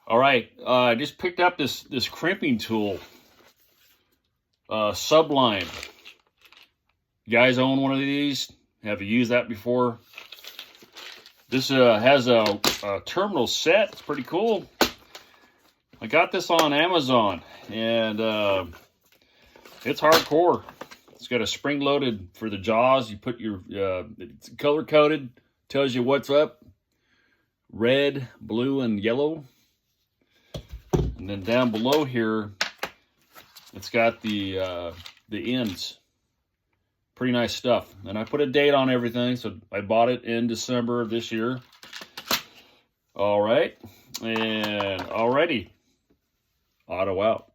All right, I just picked up this crimping tool, Sublime. You guys own one of these? Have you used that before? This has a terminal set. It's pretty cool. I got this on Amazon, and it's hardcore. It's got a spring-loaded for the jaws. You put your, it's color-coded, tells you what's up. Red, blue, and yellow. And then down below here, it's got the ends. Pretty nice stuff. And I put a date on everything, so I bought it in December of this year. All right, and alrighty, auto out.